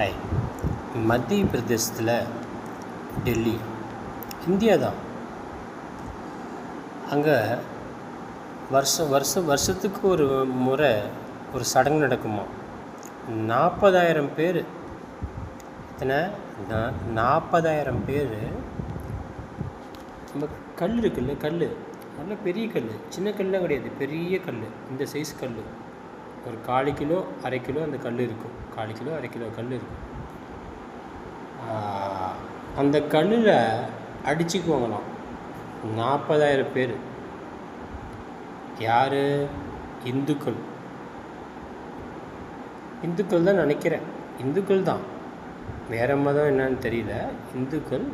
Hi. மத்திய பிரதேசத்தில் Delhi, India தான். அங்கே வருஷத்துக்கு ஒரு முறை ஒரு சடங்கு நடக்குமா. 40,000 பேர், இத்தனை 40,000 பேர். நம்ம கல் இருக்குல்ல, கல் நல்ல பெரிய கல், சின்ன கல்லாம் கிடையாது, பெரிய கல், இந்த சைஸ் கல், ஒரு 1/4 கிலோ 1/2 கிலோ அந்த கல் இருக்கும். 1/4 கிலோ 1/2 கிலோ கல் இருக்கும். அந்த கல்லில் அடிச்சுக்குவாங்களாம் 40,000 பேர். யார்? இந்துக்கள் தான் நினைக்கிறேன். இந்துக்கள் தான், வேறு மதம் என்னன்னு தெரியல. இந்துக்கள்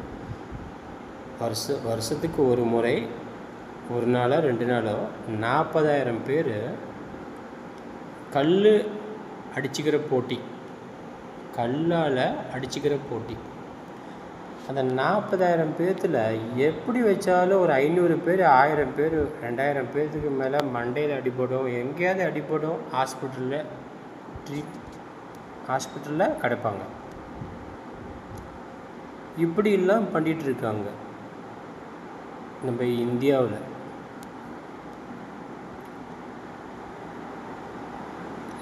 வருஷத்துக்கு ஒரு முறை, ஒரு நாளோ 2 நாளோ 40,000 பேர் கல் அடிச்சுக்கிற போட்டி, கல்லால் அடிச்சுக்கிற போட்டி. அந்த 40,000 பேர்த்தில் எப்படி வச்சாலும் ஒரு 500 பேர், 1000 பேர், 2000 பேர்த்துக்கு மேலே மண்டையில் அடிபடும், எங்கேயாவது அடிபடும், ஹாஸ்பிட்டலில் கிடப்பாங்க. இப்படிலாம் பண்ணிகிட்ருக்காங்க நம்ம இந்தியாவில்.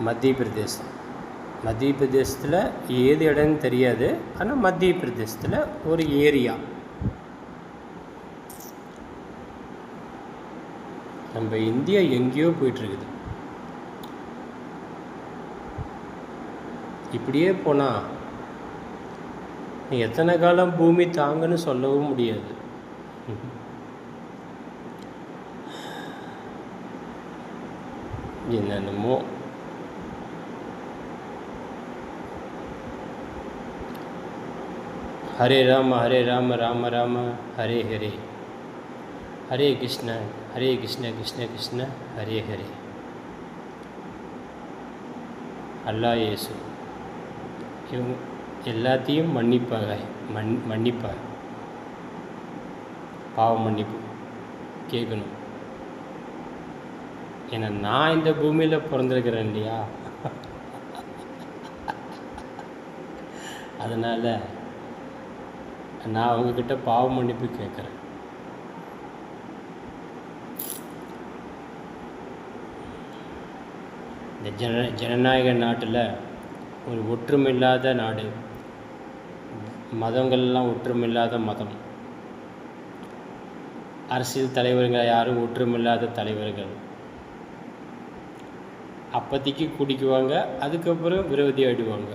மத்திய பிரதேசத்தில் ஏது இடம்னு தெரியாது, ஆனால் மத்திய பிரதேசத்தில் ஒரு ஏரியா. நம்ம இந்தியா எங்கேயோ போயிட்டுருக்குது. இப்படியே போனால் எத்தனை காலம் பூமி தாங்கன்னு சொல்லவும் முடியாது. என்னென்னமோ. ஹரே ராம ராம ராம ஹரே ஹரே, ஹரே கிருஷ்ண கிருஷ்ண கிருஷ்ண ஹரே ஹரே. அல்லாஹ் இயேசு இவங்க எல்லாத்தையும் மன்னிப்பார். பாவ மன்னிப்பு கேட்கணும். ஏன்னா நான் இந்த பூமியில் பிறந்திருக்கிறேன் இல்லையா, அதனால் நான் அவங்கக்கிட்ட பாவ மன்னிப்பு கேட்குறேன். இந்த ஜனநாயக நாட்டில் ஒரு ஒற்றுமில்லாத நாடு, மதங்கள்லாம் ஒற்றுமில்லாத மதம், அரசியல் தலைவர்கள் யாரும் ஒற்றுமில்லாத தலைவர்கள். அப்போதைக்கு குடிக்குவாங்க, அதுக்கப்புறம் விரோதி ஆகிடுவாங்க.